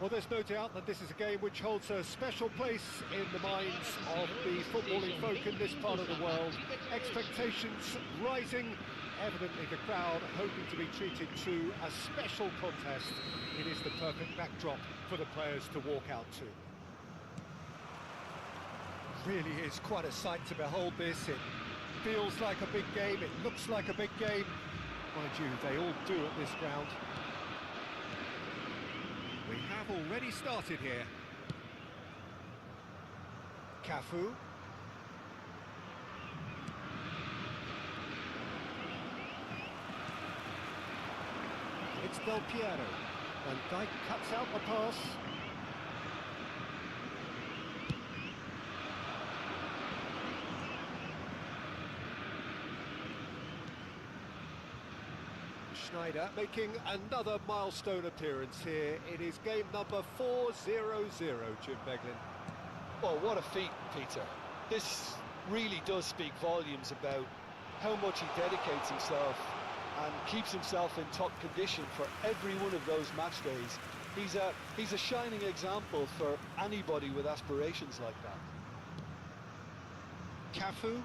Well, there's no doubt that this is a game which holds a special place in the minds of the footballing folk in this part of the world. Expectations rising, evidently the crowd hoping to be treated to a special contest. It is the perfect backdrop for the players to walk out to. Really is quite a sight to behold this. It feels like a big game, it looks like a big game. Mind you, they all do at this ground. We have already started here. Cafu. It's Del Piero. Van Dijk cuts out the pass. Schneider making another milestone appearance here. It is game number 400, Jim Beglin. Oh, what a feat, Peter. This really does speak volumes about how much he dedicates himself and keeps himself in top condition for every one of those match days. He's a shining example for anybody with aspirations like that. Cafu.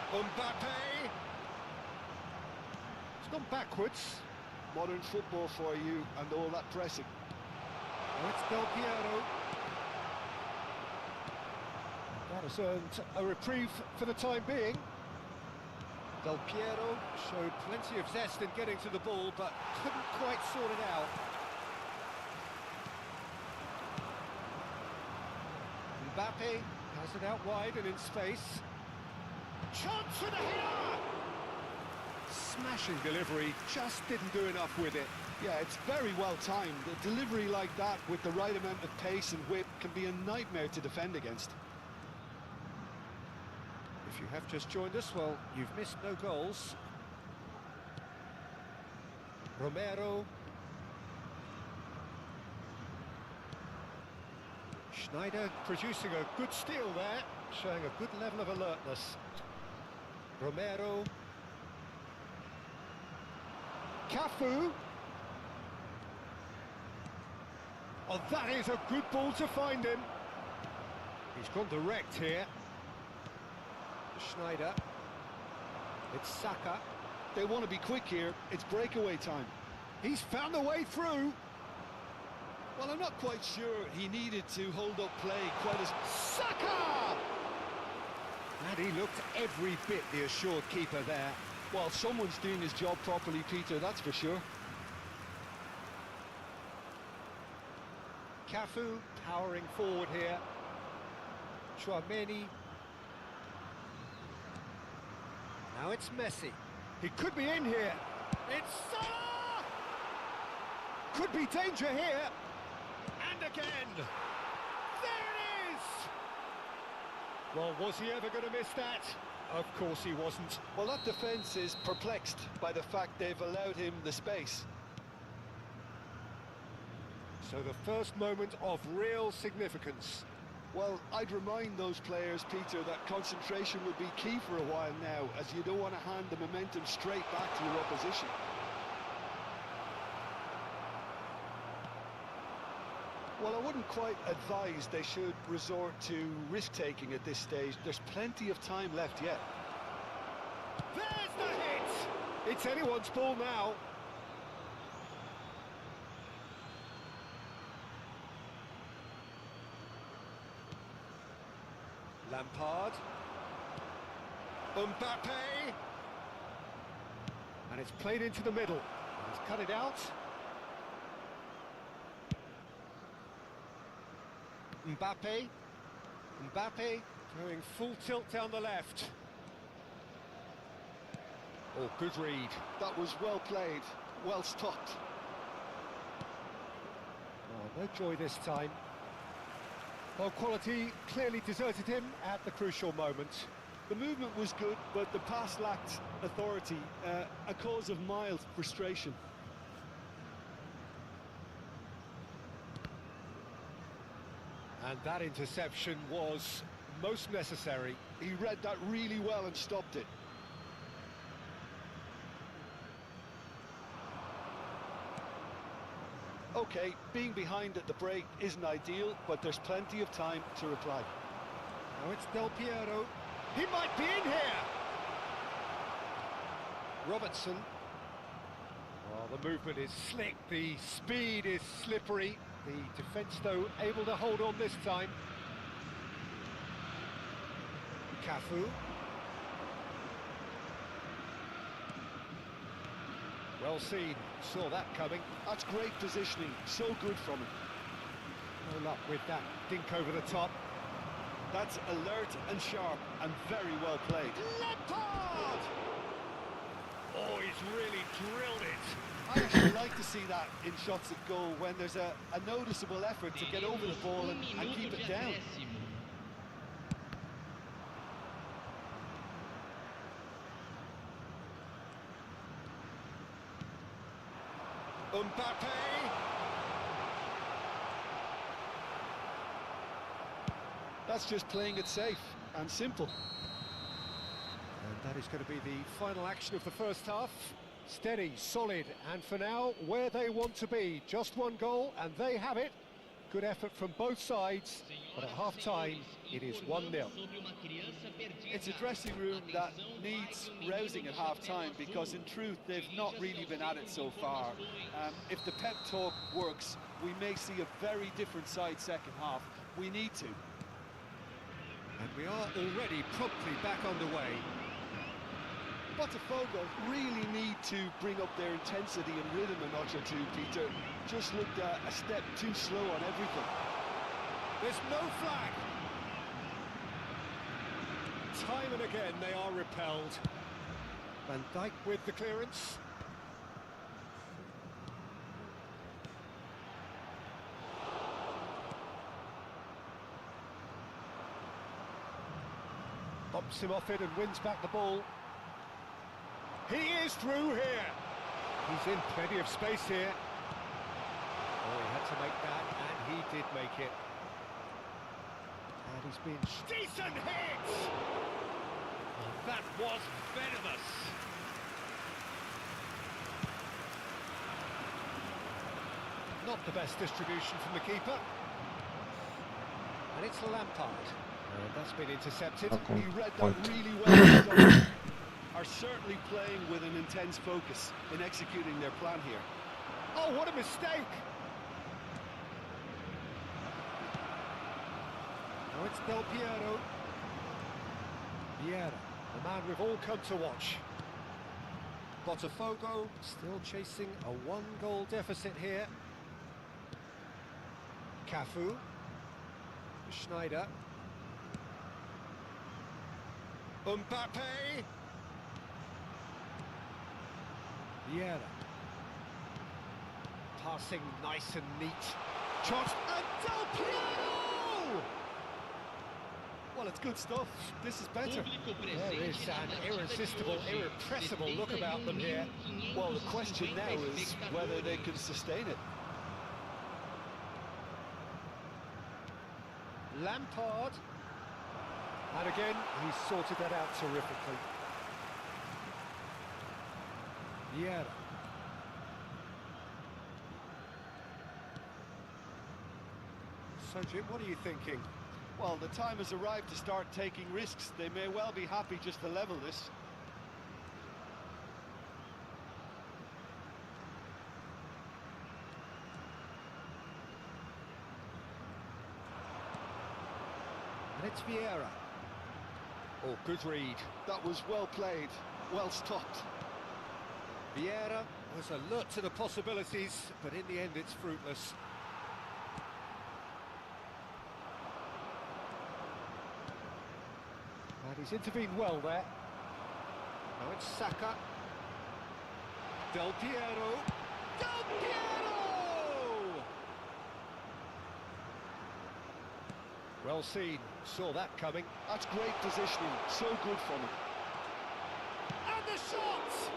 Mbappe! It's gone backwards. Modern football for you and all that pressing. Oh, it's Del Piero. That has earned a reprieve for the time being. Del Piero showed plenty of zest in getting to the ball, but couldn't quite sort it out. Mbappe has it out wide and in space. Chance for the header! Smashing delivery, just didn't do enough with it. Yeah, it's very well timed. A delivery like that with the right amount of pace and whip can be a nightmare to defend against. If you have just joined us, well, you've missed no goals. Romero. Schneider producing a good steal there, showing a good level of alertness. Romero. Cafu. Oh, that is a good ball to find him. He's gone direct here. Schneider. It's Saka. They want to be quick here. It's breakaway time. He's found a way through. Well, I'm not quite sure he needed to hold up play quite as... Saka! And he looked every bit the assured keeper there. Well, someone's doing his job properly, Peter, that's for sure. Cafu powering forward here. Chouameni. Now it's Messi. He could be in here. It's Salah! Could be danger here. And again. There it is! Well, was he ever going to miss that? Of course he wasn't. Well, that defence is perplexed by the fact they've allowed him the space. So the first moment of real significance. Well, I'd remind those players, Peter, that concentration would be key for a while now, as you don't want to hand the momentum straight back to your opposition. Well, I wouldn't quite advise they should resort to risk-taking at this stage. There's plenty of time left yet. There's the hit! It's anyone's ball now. Lampard. Mbappe. And it's played into the middle. He's cut it out. Mbappe. Mbappe going full tilt down the left. Oh, good read. That was well played, well stopped. Oh, no joy this time. Well, quality clearly deserted him at the crucial moment. The movement was good, but the pass lacked authority, a cause of mild frustration. And that interception was most necessary. He read that really well and stopped it. OK, being behind at the break isn't ideal, but there's plenty of time to reply. Now it's Del Piero. He might be in here! Robertson. Oh, the movement is slick, the speed is slippery. The defence, though, able to hold on this time. Cafu. Well seen, saw that coming. That's great positioning, so good from him. No luck with that dink over the top. That's alert and sharp and very well played. Lampard! Oh, he's really drilled it. I actually like to see that in shots at goal when there's a noticeable effort to get over the ball and keep it down. Mbappe! That's just playing it safe and simple. And that is going to be the final action of the first half. Steady, solid, and for now, where they want to be. Just one goal, and they have it. Good effort from both sides, but at half-time, it is 1-0. It's a dressing room that needs rousing at half-time because, in truth, they've not really been at it so far. If the pep talk works, we may see a very different side second half. We need to. And we are already promptly back underway. Botafogo really need to bring up their intensity and rhythm a notch or two, Peter. Just looked a step too slow on everything. There's no flag. Time and again they are repelled. Van Dijk with the clearance. Bumps him off it and wins back the ball. He is through here. He's in plenty of space here. Oh, he had to make that, and he did make it. And he's been... Decent hit! Oh, that was venomous. Not the best distribution from the keeper. And it's Lampard. And that's been intercepted. He read that really well. Are certainly playing with an intense focus in executing their plan here. Oh, what a mistake! Now it's Del Piero. Vieira, the man we've all come to watch. Botafogo still chasing a one-goal deficit here. Cafu. Schneider. Mbappe. Vieira. Passing nice and neat. Shot and Del Piero! Well, it's good stuff. This is better. There is an irresistible, irrepressible look about them here. Well, the question now is whether they can sustain it. Lampard. And again, he's sorted that out terrifically. Vieira. So, Jim, what are you thinking? Well, the time has arrived to start taking risks. They may well be happy just to level this. And it's Vieira. Oh, good read. That was well played, well stopped. Vieira was alert to the possibilities, but in the end it's fruitless. And he's intervened well there. Now it's Saka. Del Piero. Del Piero! Well seen, saw that coming. That's great positioning, so good from him. And the shot!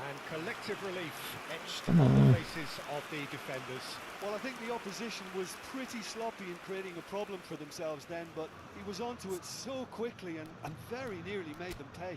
And collective relief etched on the faces of the defenders. Well, I think the opposition was pretty sloppy in creating a problem for themselves then, but he was onto it so quickly and very nearly made them pay.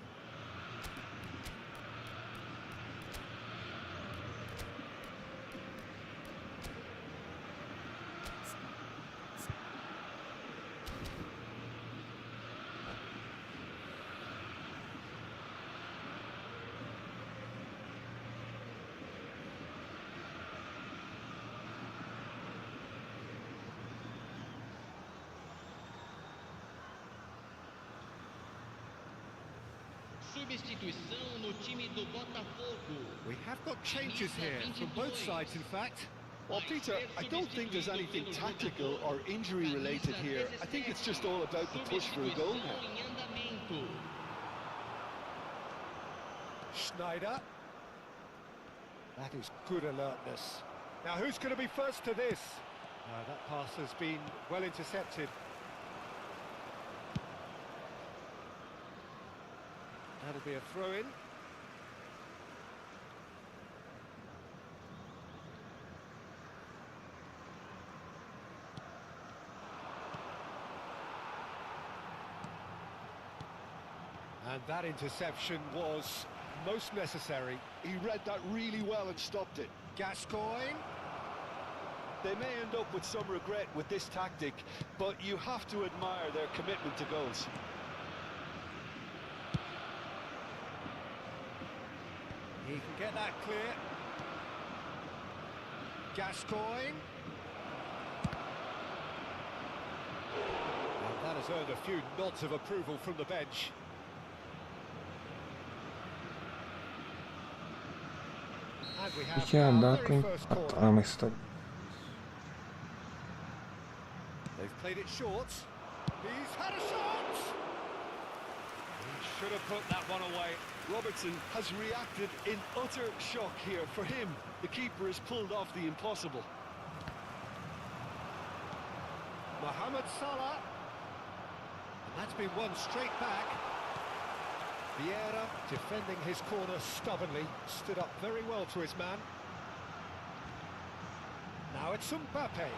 Substituição no time do Botafogo. We have got changes here from both sides, in fact. Well, Peter, I don't think there's anything tactical or injury related here. I think it's just all about the push for a goal now. Schneider. That is good alertness. Now, who's going to be first to this? That pass has been well intercepted. That'll be a throw-in. And that interception was most necessary. He read that really well and stopped it. Gascoigne. They may end up with some regret with this tactic, but you have to admire their commitment to goals. He can get that clear. Gascoigne. And that has earned a few nods of approval from the bench. And we have İki our anda very Queen first corner. atlamak istedim. They've played it short. He's had a shot! He should have put that one away. Robertson has reacted in utter shock here. For him, the keeper has pulled off the impossible. Mohamed Salah. And that's been won straight back. Vieira defending his corner stubbornly, stood up very well to his man. Now it's Mbappe.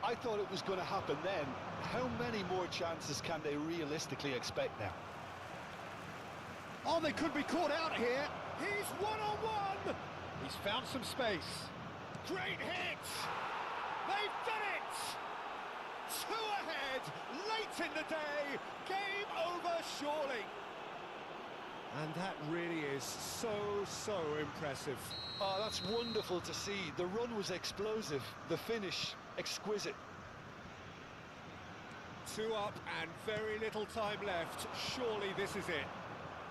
I thought it was going to happen then. How many more chances can they realistically expect now? Oh, they could be caught out here. He's one-on-one. He's found some space. Great hit. They've done it. Two ahead, late in the day. Game over, surely. And that really is so impressive. Oh, that's wonderful to see. The run was explosive, the finish exquisite. 2 up and very little time left. Surely this is it.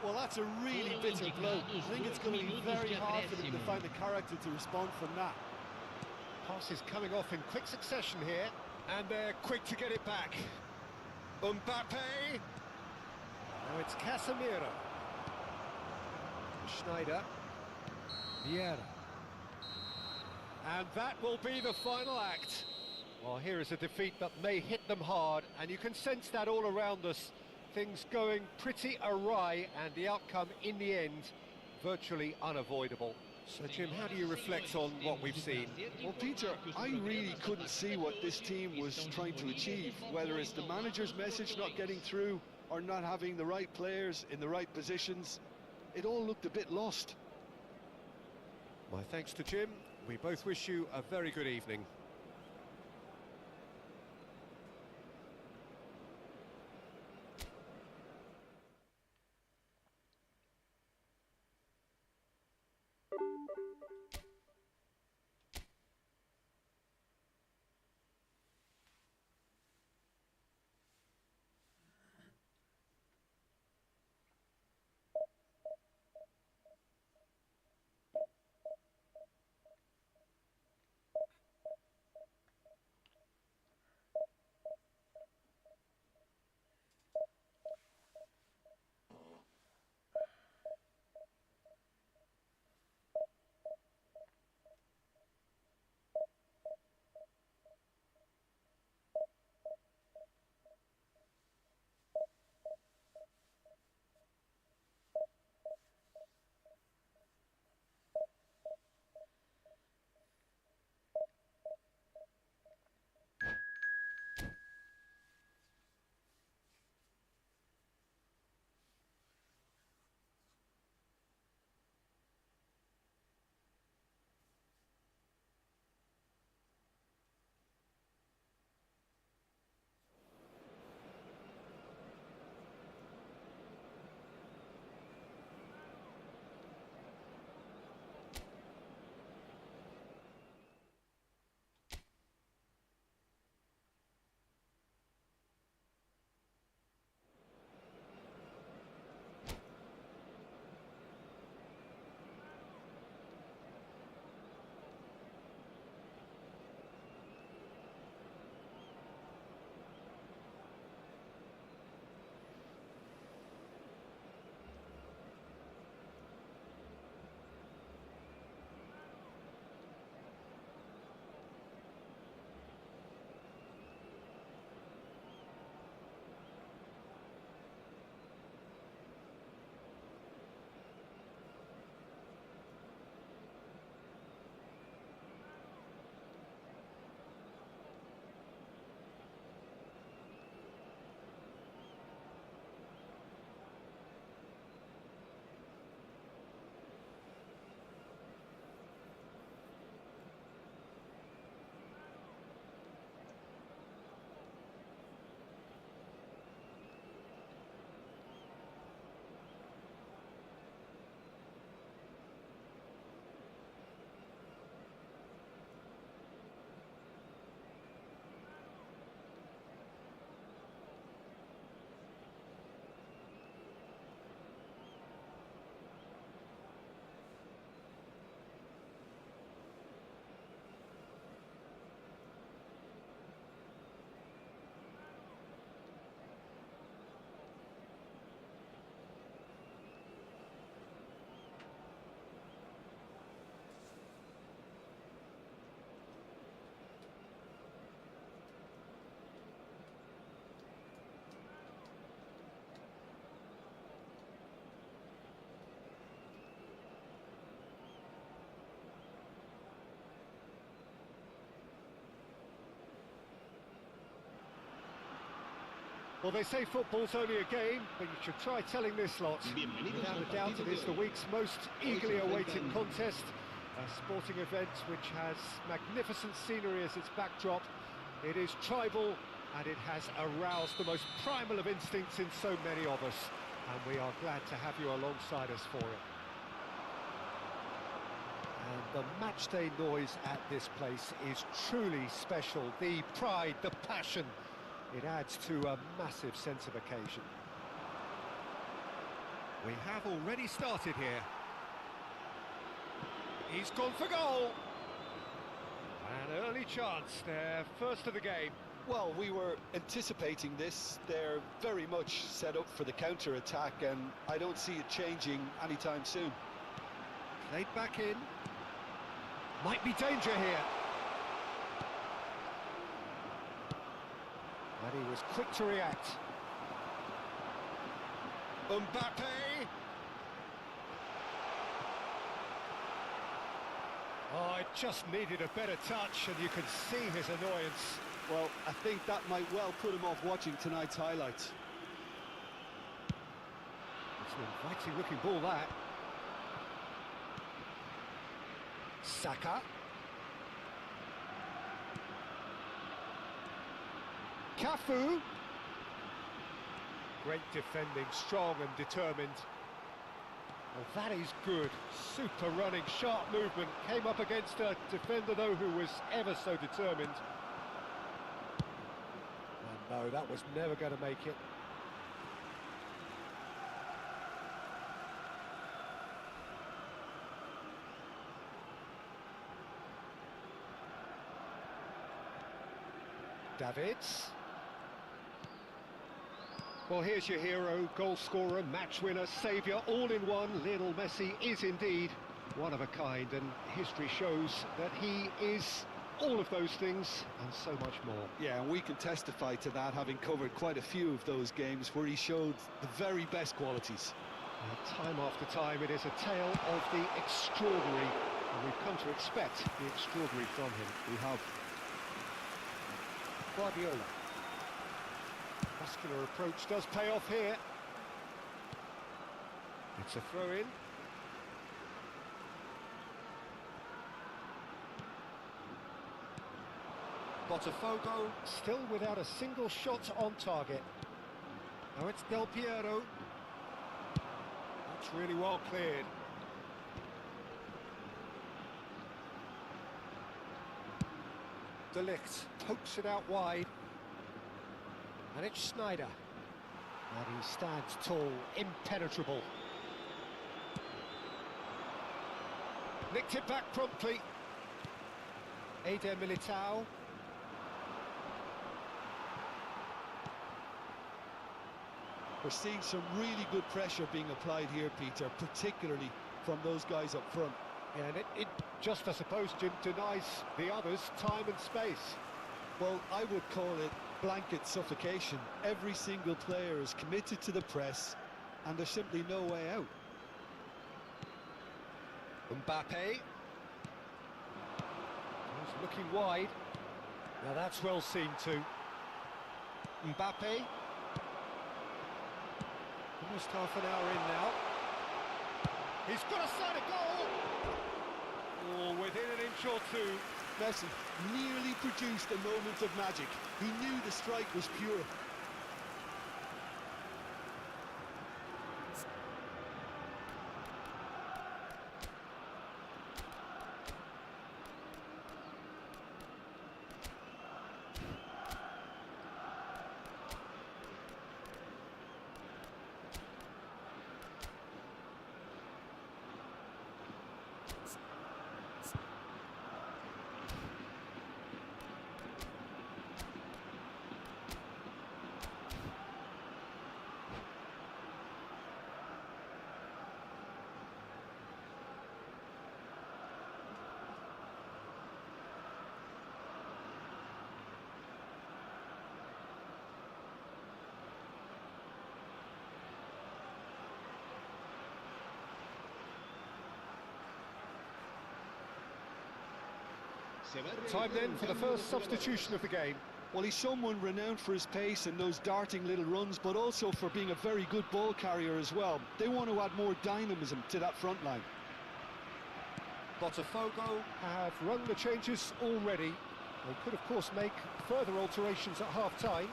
Well, that's a really bitter blow. I think it's going to be very hard for them to find the character to respond from that. Passes coming off in quick succession here, and they're quick to get it back. Mbappe. Now it's Casemiro. Schneider. Vieira. And that will be the final act. Well, here is a defeat that may hit them hard, and you can sense that all around us. Things going pretty awry, and the outcome in the end virtually unavoidable. So, Jim, how do you reflect on what we've seen? Well, Peter, I really couldn't see what this team was trying to achieve, whether it's the manager's message not getting through or not having the right players in the right positions. It all looked a bit lost. My thanks to Jim. We both wish you a very good evening. Well, they say football's only a game, but you should try telling this lot. Without a doubt, it is the week's most eagerly awaited contest. A sporting event which has magnificent scenery as its backdrop. It is tribal, and it has aroused the most primal of instincts in so many of us. And we are glad to have you alongside us for it. And the matchday noise at this place is truly special. The pride, the passion. It adds to a massive sense of occasion. We have already started here. He's gone for goal. An early chance there, first of the game. Well, we were anticipating this. They're very much set up for the counter-attack, and I don't see it changing anytime soon. Played back in. Might be danger here. And he was quick to react. Mbappe! Oh, it just needed a better touch, and you can see his annoyance. Well, I think that might well put him off watching tonight's highlights. It's an inviting looking ball, that. Saka. Cafu. Great defending, strong and determined. Well, that is good. Super running, sharp movement. Came up against a defender, though, who was ever so determined. And no, that was never going to make it. Davids. Well, here's your hero, goal scorer, match winner, saviour, all in one. Lionel Messi is indeed one of a kind, and history shows that he is all of those things and so much more. Yeah, and we can testify to that, having covered quite a few of those games where he showed the very best qualities. Time after time, it is a tale of the extraordinary, and we've come to expect the extraordinary from him. We have. Guardiola. Muscular approach does pay off here. It's a throw-in. Botafogo still without a single shot on target. Now it's Del Piero. That's really well cleared. De Ligt pokes it out wide. And it's Sneijder. And he stands tall, impenetrable. Nicked it back promptly. Eder Militao. We're seeing some really good pressure being applied here, Peter, particularly from those guys up front. Yeah, and it just, I suppose, Jim, denies the others time and space. Well, I would call it blanket suffocation. Every single player is committed to the press, and there's simply no way out. Mbappe. He's looking wide. Now that's well seen too. Mbappe. Almost half an hour in now. He's got a side of goal! Oh, within an inch or two. Messi nearly produced a moment of magic. He knew the strike was pure. Time then for the first substitution of the game. Well, he's someone renowned for his pace and those darting little runs, but also for being a very good ball carrier as well. They want to add more dynamism to that front line. Botafogo have rung the changes already. They could, of course, make further alterations at half-time.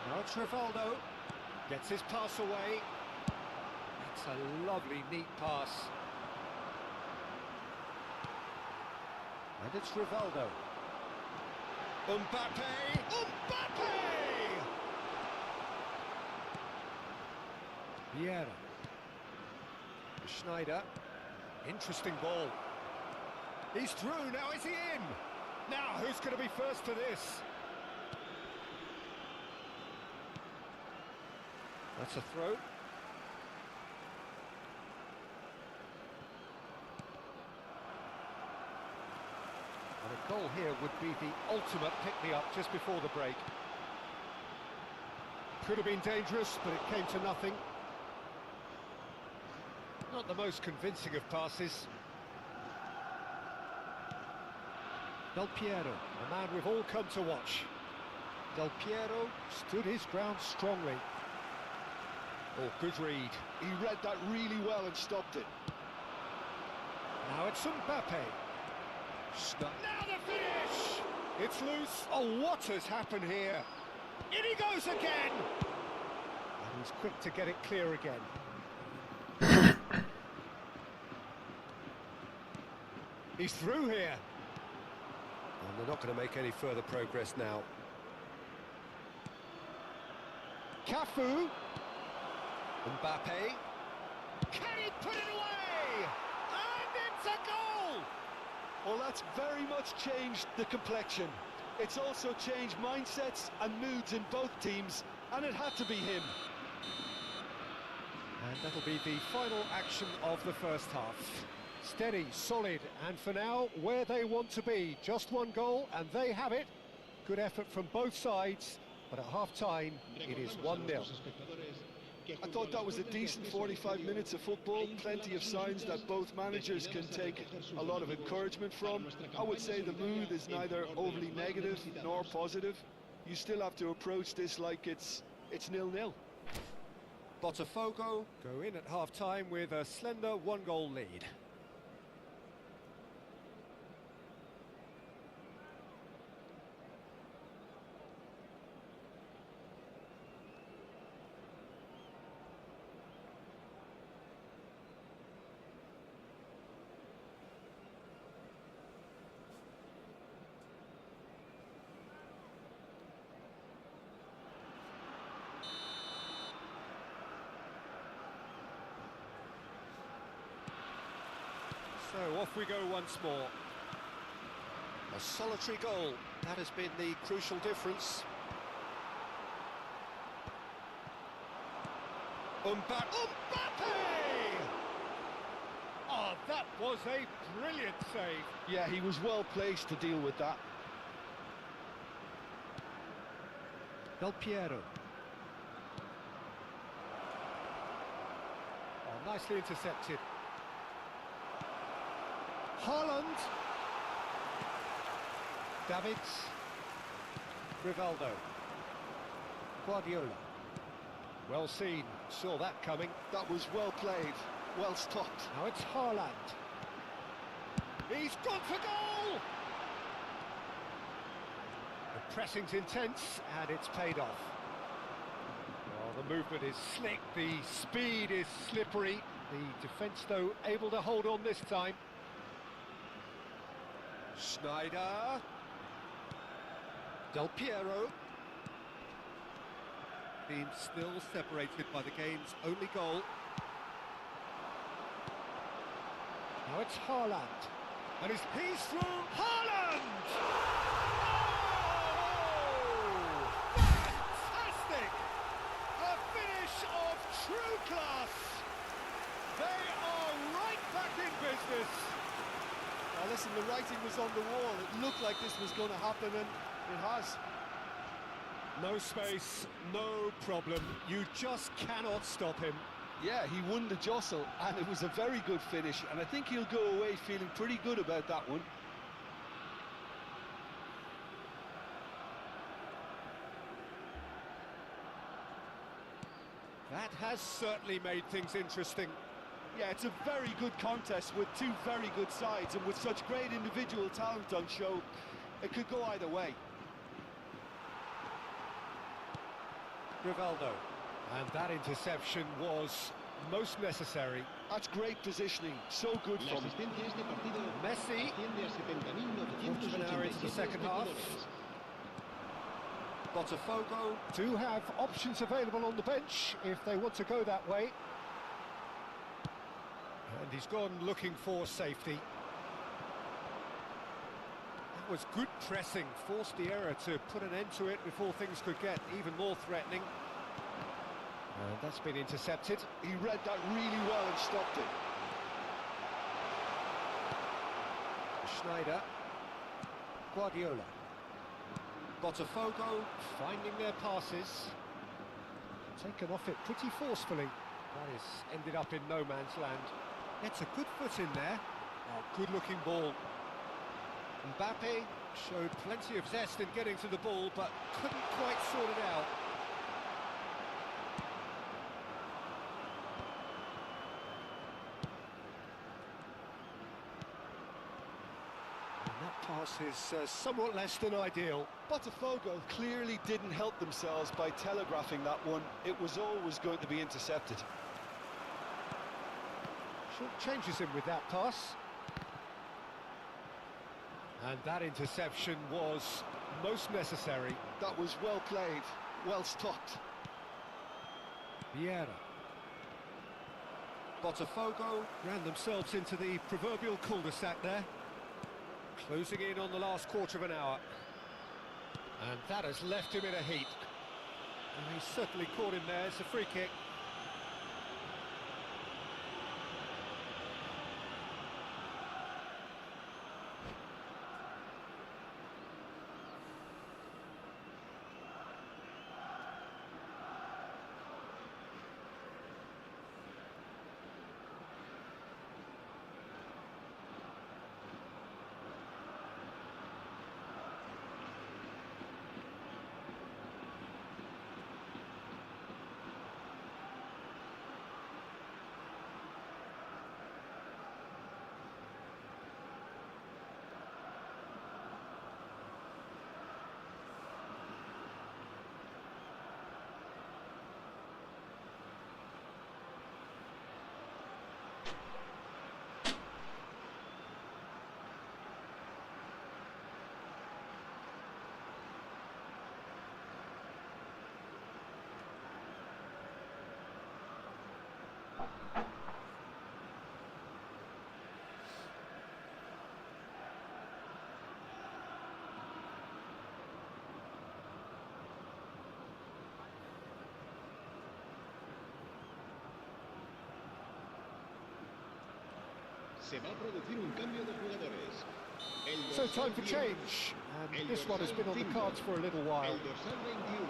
Now it's Rivaldo. Gets his pass away. It's a lovely, neat pass. And it's Rivaldo. Mbappe! Mbappe! Vieira. Schneider. Interesting ball. He's through, now is he in? Now, who's going to be first to this? That's a throw. And a goal here would be the ultimate pick-me-up just before the break. Could have been dangerous, but it came to nothing. Not the most convincing of passes. Del Piero, a man we've all come to watch. Del Piero stood his ground strongly. Oh, good read. He read that really well and stopped it. Now it's Mbappe. Now the finish! It's loose. Oh, what has happened here? In he goes again! And he's quick to get it clear again. He's through here. And they're not going to make any further progress now. Cafu. Mbappe. Can he put it away? And it's a goal! Well, that's very much changed the complexion. It's also changed mindsets and moods in both teams, and it had to be him. And that'll be the final action of the first half. Steady, solid, and for now, where they want to be. Just one goal, and they have it. Good effort from both sides, but at half-time, it is 1-0. I thought that was a decent 45 minutes of football, plenty of signs that both managers can take a lot of encouragement from. I would say the mood is neither overly negative nor positive. You still have to approach this like it's 0-0. Botafogo go in at half-time with a slender one-goal lead. So off we go once more. A solitary goal, that has been the crucial difference. Mbappe! Oh, that was a brilliant save. Yeah, he was well placed to deal with that. Del Piero. Oh, nicely intercepted. Haaland. Davids. Rivaldo. Guardiola. Well seen, saw that coming. That was well played, well stopped. Now it's Haaland. He's gone for goal! The pressing's intense and it's paid off. Oh, the movement is slick, the speed is slippery. The defence, though, able to hold on this time. Schneider. Del Piero. Team still separated by the game's only goal. Now it's Haaland. And he's through. Haaland! Oh! Fantastic! A finish of true class. They are right back in business. Now listen, the writing was on the wall. It looked like this was going to happen, and it has. No space, no problem. You just cannot stop him. Yeah, he won the jostle, and it was a very good finish, and I think he'll go away feeling pretty good about that one. That has certainly made things interesting. Yeah, it's a very good contest with two very good sides, and with such great individual talent on show, it could go either way. Rivaldo. And that interception was most necessary. That's great positioning, so good from him. Messi, quarter of an hour into the second half. Botafogo do have options available on the bench if they want to go that way. And he's gone looking for safety. That was good pressing, forced the error to put an end to it before things could get even more threatening. And that's been intercepted. He read that really well and stopped it. Schneider. Guardiola. Botafogo finding their passes. Taken off it pretty forcefully. That has ended up in no man's land. It's a good foot in there. Oh, good looking ball. Mbappe showed plenty of zest in getting to the ball, but couldn't quite sort it out. Pass is somewhat less than ideal. Botafogo clearly didn't help themselves by telegraphing that one. It was always going to be intercepted. Short changes him with that pass. And that interception was most necessary. That was well played, well stopped. Vieira. Botafogo ran themselves into the proverbial cul-de-sac there. Closing in on the last quarter of an hour. And that has left him in a heap. And he's certainly caught him there. It's a free kick. Se va a producir un cambio de jugadores. So time for change. And this one has been on the cards for a little while. El dorsal 21.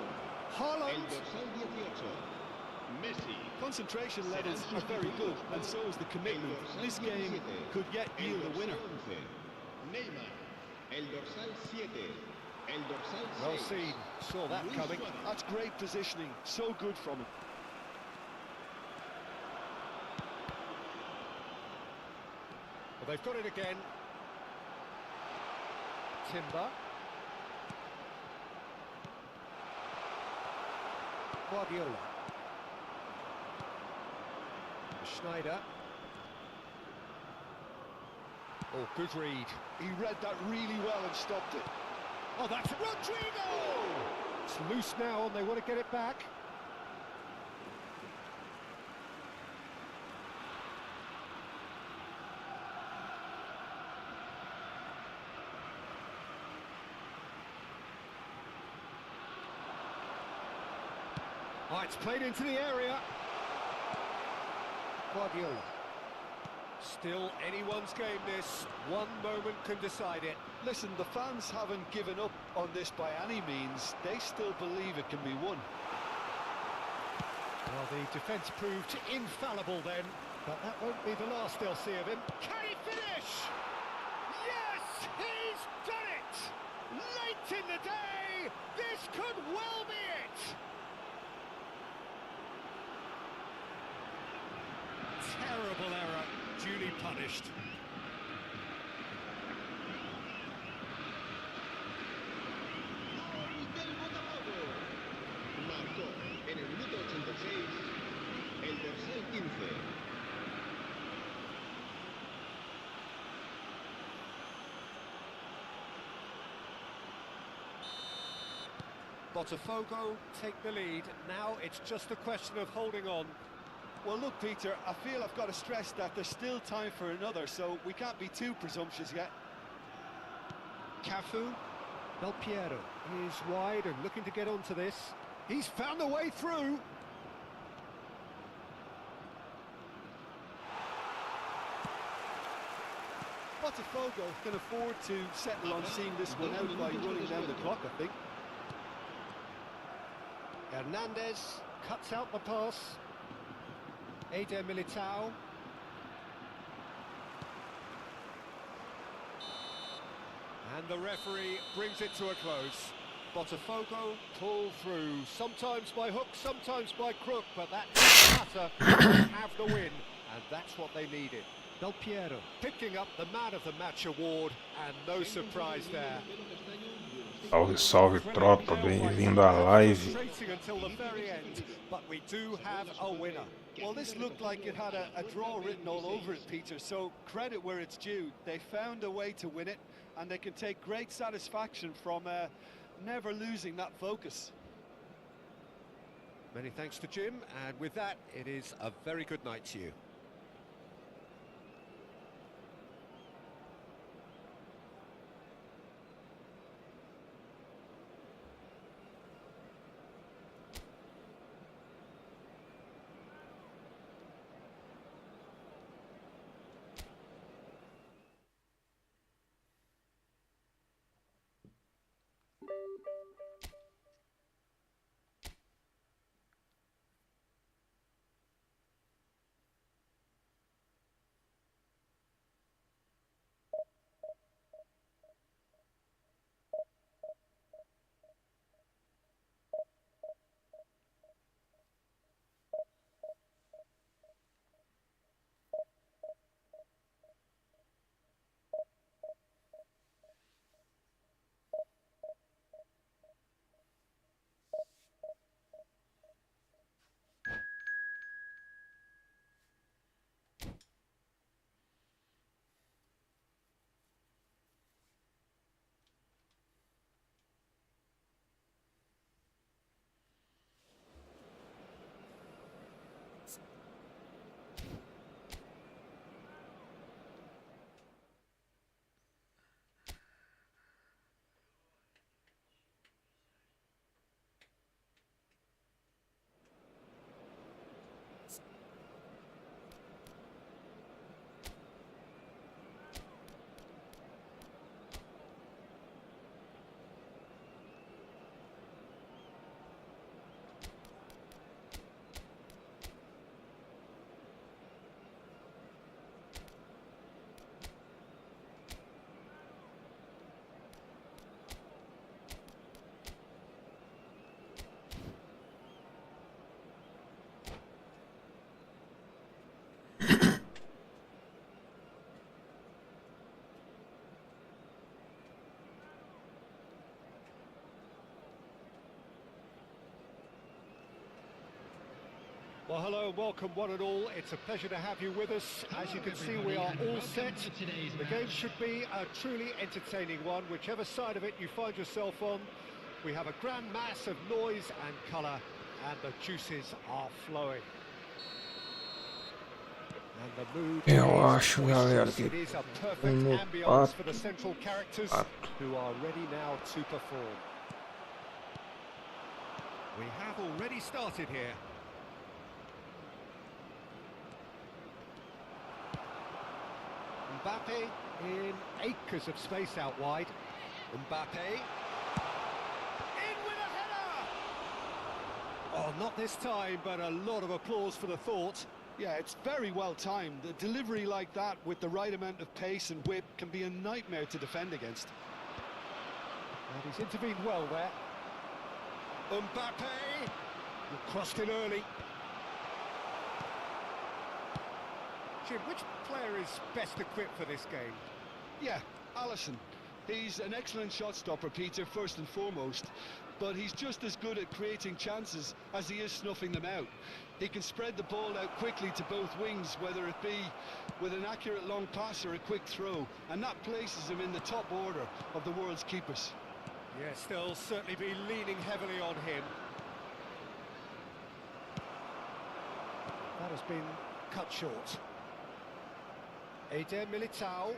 Haaland. El dorsal 18. Messi. Concentration levels are very good, and so is the commitment. This game could yet yield a winner. Neymar. El dorsal 7. El dorsal 6. Well seen. Saw that coming. That's great positioning. So good from him. Well, they've got it again. Timber. Guardiola. Schneider. Oh, good read. He read that really well and stopped it. Oh, that's Rodrigo! It's loose now and they want to get it back. Oh, it's played into the area. Guardiola. Still anyone's game this. One moment can decide it. Listen, the fans haven't given up on this by any means. They still believe it can be won. Well, the defence proved infallible then, but that won't be the last they'll see of him. Can he finish? Yes, he's done it! Late in the day, this could well be it! Terrible error, duly punished. Gol del Botafogo. Marcó en el minuto 86 el dorsal 15. Botafogo take the lead. Now it's just a question of holding on. Well, look, Peter, I feel I've got to stress that there's still time for another, so we can't be too presumptuous yet. Cafu. Del Piero is wide and looking to get onto this. He's found a way through. Botafogo can afford to settle on seeing this one out by running down the clock, I think. Hernandez cuts out the pass. Eder Militao. And the referee brings it to a close. Botafogo pull through, sometimes by hook, sometimes by crook, but that doesn't matter. They have the win, and that's what they needed. Del Piero picking up the Man of the Match award, and no surprise there. Salve, salve tropa, bem-vindo à live. Frustrating until the very end, but we do have a winner. Well, this looked like it had a draw written all over it, Peter, so credit where it's due. They found a way to win it, and they can take great satisfaction from never losing that focus. Many thanks to Jim, and with that, it is a very good night to you. Well, hello and welcome one and all. It's a pleasure to have you with us. As you can see, we are all set. The game should be a truly entertaining one, whichever side of it you find yourself on. We have a grand mass of noise and colour, and the juices are flowing. And the mood Eu is acho, galera, boisterous. que It is a perfect no ambience for the central characters pato. who are ready now to perform. We have already started here. Mbappe in acres of space out wide. Mbappe in with a header! Well, not this time, but a lot of applause for the thought. Yeah, it's very well timed. A delivery like that with the right amount of pace and whip can be a nightmare to defend against. And he's intervened well there. Mbappe! Crossed in early. Jim, which player is best equipped for this game? Yeah, Alisson. He's an excellent shot stopper, Peter, first and foremost. But he's just as good at creating chances as he is snuffing them out. He can spread the ball out quickly to both wings, whether it be with an accurate long pass or a quick throw, and that places him in the top order of the world's keepers. Yes, they'll certainly be leaning heavily on him. That has been cut short. Eder Militao.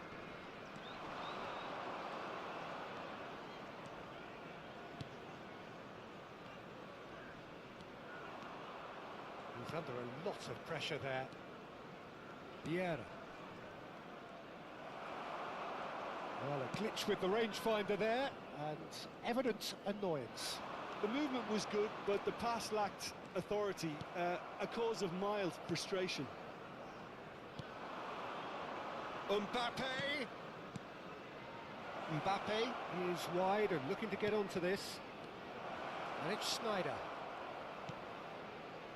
He's under a lot of pressure there. Vieira. Well, a glitch with the rangefinder there, and evident annoyance. The movement was good, but the pass lacked authority, a cause of mild frustration. Mbappe! Mbappe is wide and looking to get onto this. And it's Sneijder.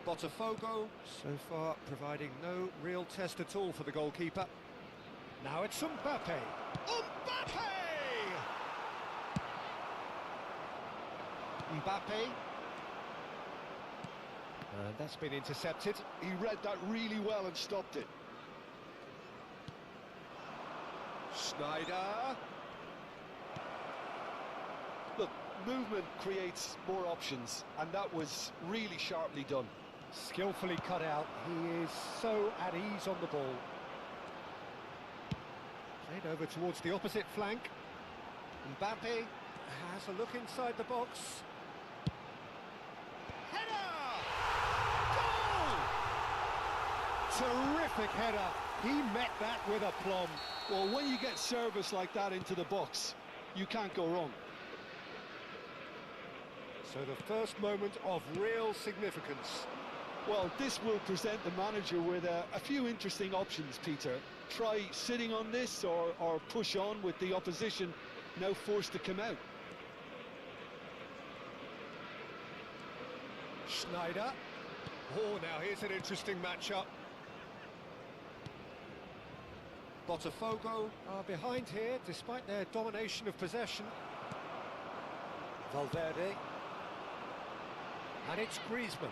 Botafogo, so far providing no real test at all for the goalkeeper. Now it's Mbappe. Mbappe! Mbappe. And that's been intercepted. He read that really well and stopped it. Sneijder. Look, movement creates more options, and that was really sharply done. Skillfully cut out. He is so at ease on the ball. Played over towards the opposite flank. Mbappe has a look inside the box. Header! Goal! Terrific header. He met that with aplomb. Well, when you get service like that into the box, you can't go wrong. So the first moment of real significance. Well, this will present the manager with a few interesting options, Peter. Try sitting on this or push on with the opposition now forced to come out. Sneijder. Oh, now here's an interesting matchup. Botafogo are behind here, despite their domination of possession. Valverde. And it's Griezmann.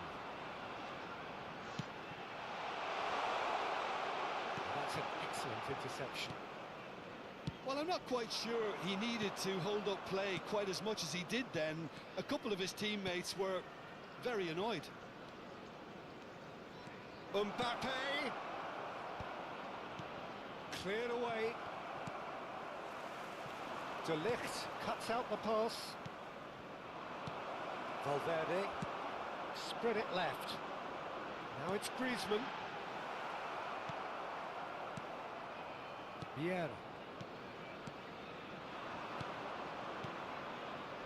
That's an excellent interception. Well, I'm not quite sure he needed to hold up play quite as much as he did then. A couple of his teammates were very annoyed. Mbappe! Cleared away. De Ligt cuts out the pass. Valverde. Spread it left. Now it's Griezmann. Vieira.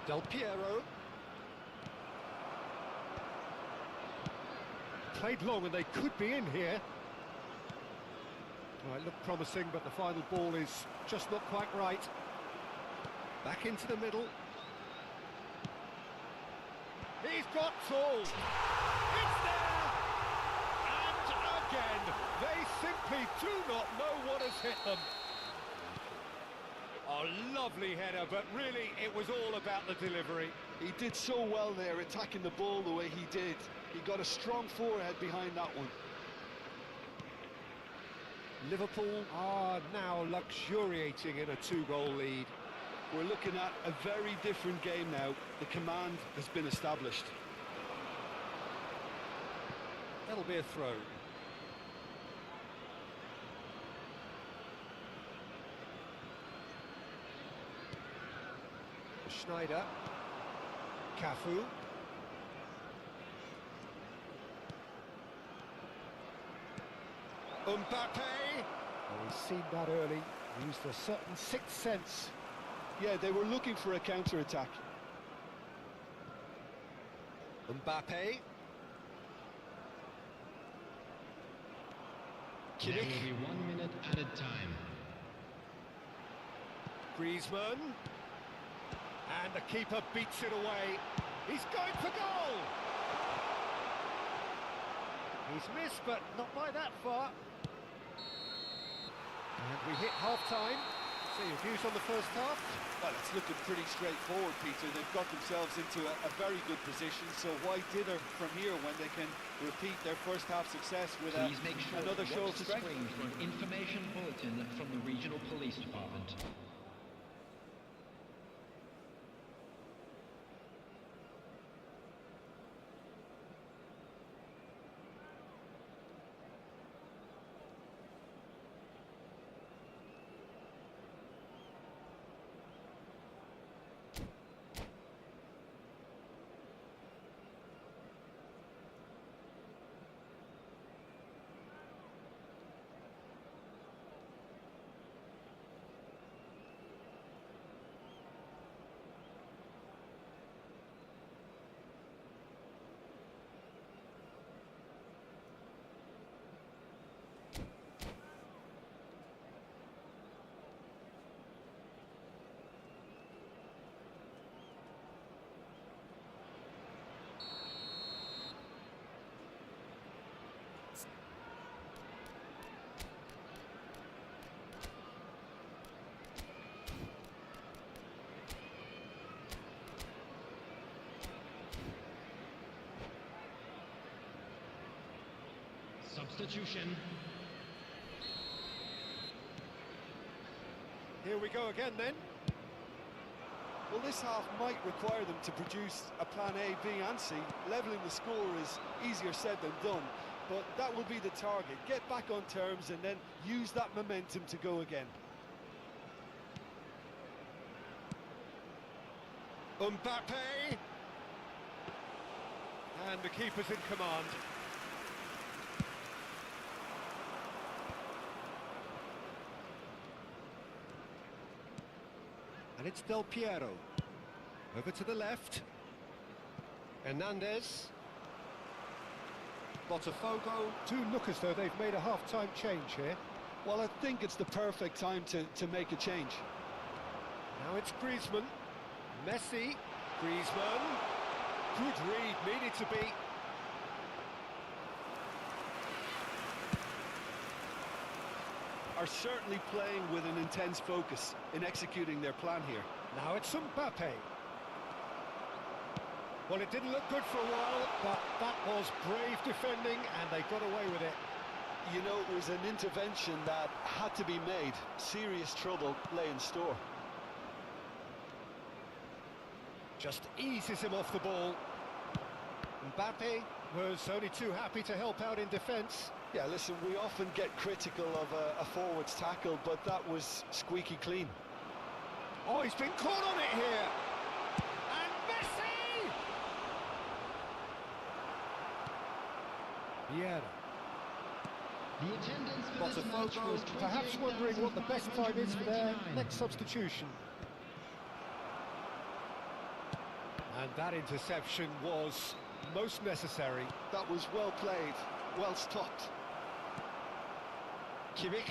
Del Piero. Played long and they could be in here. Well, it looked promising, but the final ball is just not quite right. Back into the middle. He's got tall. It's there! And again, they simply do not know what has hit them. A lovely header, but really it was all about the delivery. He did so well there, attacking the ball the way he did. He got a strong forehead behind that one. Liverpool are now luxuriating in a 2-goal lead. We're looking at a very different game now. The command has been established. That'll be a throw. Sneijder. Cafu. Mbappe! Well, he's seen that early. Used a certain sixth sense. Yeah, they were looking for a counter-attack. Mbappe. There will be 1 minute added time. Griezmann. And the keeper beats it away. He's going for goal! He's missed, but not by that far. And we hit half-time. So your views on the first half? Well, it's looking pretty straightforward, Peter. They've got themselves into a very good position, so why dither from here when they can repeat their first half success with Please make sure another to show watch of the strength? screen for an information bulletin from the regional police department. Substitution. Here we go again then. Well, this half might require them to produce a plan A, B and C. Levelling the score is easier said than done, but that will be the target. Get back on terms and then use that momentum to go again. Mbappe. And the keeper's in command. And it's Del Piero. Over to the left. Hernandez. Botafogo do look as though they've made a half-time change here. Well, I think it's the perfect time to make a change. Now it's Griezmann. Messi. Griezmann. Good read, needed to be. Are certainly playing with an intense focus in executing their plan here. Now it's Mbappe. Well, it didn't look good for a while, but that was brave defending, and they got away with it. You know, it was an intervention that had to be made. Serious trouble lay in store. Just eases him off the ball. Mbappe was only too happy to help out in defence. Yeah, listen, we often get critical of a forward's tackle, but that was squeaky clean. Oh, he's been caught on it here. And Messi! Vieira. The attendance for this match Botafogo was perhaps wondering what the best time is for their 28,599. next substitution. And that interception was most necessary. That was well played, well stopped. Kimmich.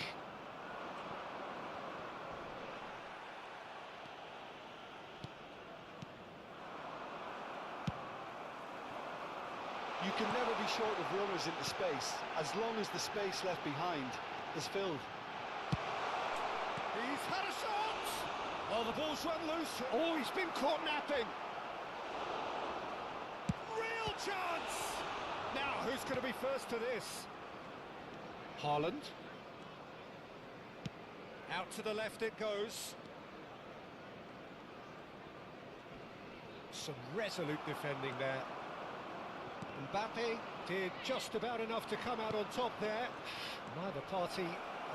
You can never be short of runners into space, as long as the space left behind is filled. He's had a shot! Oh, the ball's run loose. Oh, he's been caught napping. Real chance! Now, who's going to be first to this? Haaland. Out to the left it goes. Some resolute defending there. Mbappe did just about enough to come out on top there. Neither party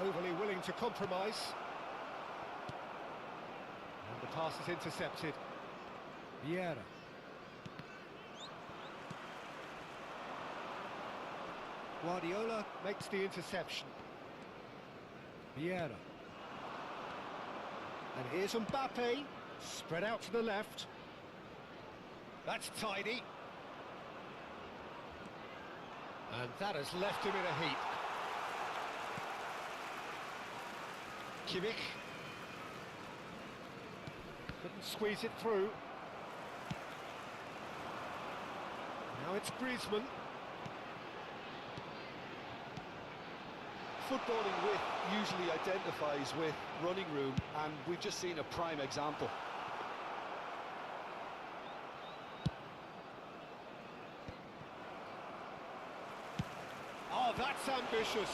overly willing to compromise. And the pass is intercepted. Vieira. Guardiola makes the interception. Vieira. And here's Mbappe, spread out to the left. That's tidy. And that has left him in a heap. Kimmich. Couldn't squeeze it through. Now it's Griezmann. Footballing width usually identifies with running room, and we've just seen a prime example. Oh, that's ambitious.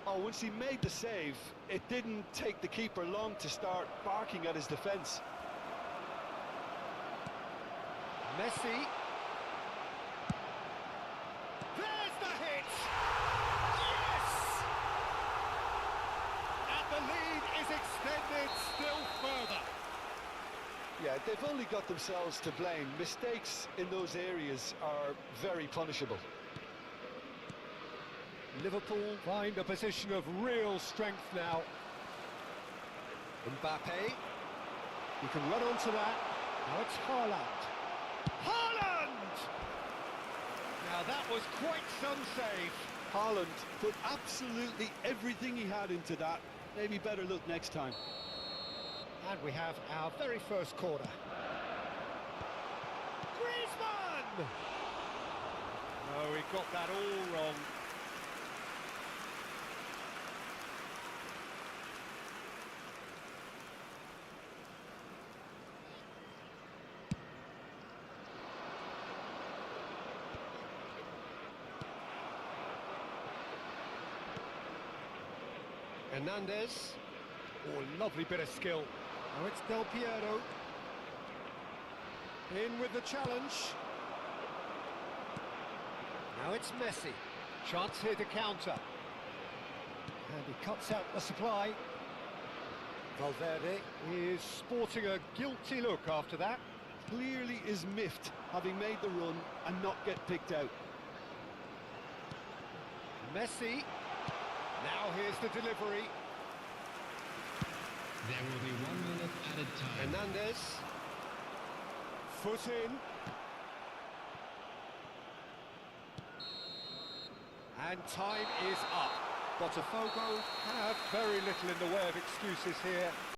Oh, once he made the save, it didn't take the keeper long to start barking at his defence. Messi. There's the hit! Yes! And the lead is extended still further. Yeah, they've only got themselves to blame. Mistakes in those areas are very punishable. Liverpool find a position of real strength now. Mbappe. He can run onto that. Now it's Haaland. Haaland! Now that was quite some save. Haaland put absolutely everything he had into that. Maybe better look next time. And we have our very first corner. Griezmann! No, he got that all wrong. Hernandez. Oh, lovely bit of skill. Now it's Del Piero. In with the challenge. Now it's Messi. Chance here to counter. And he cuts out the supply. Valverde is sporting a guilty look after that. Clearly is miffed, having made the run and not get picked out. Messi. Now here's the delivery. There will be 1 minute added time. Hernandez. Foot in. And time is up. Botafogo have very little in the way of excuses here.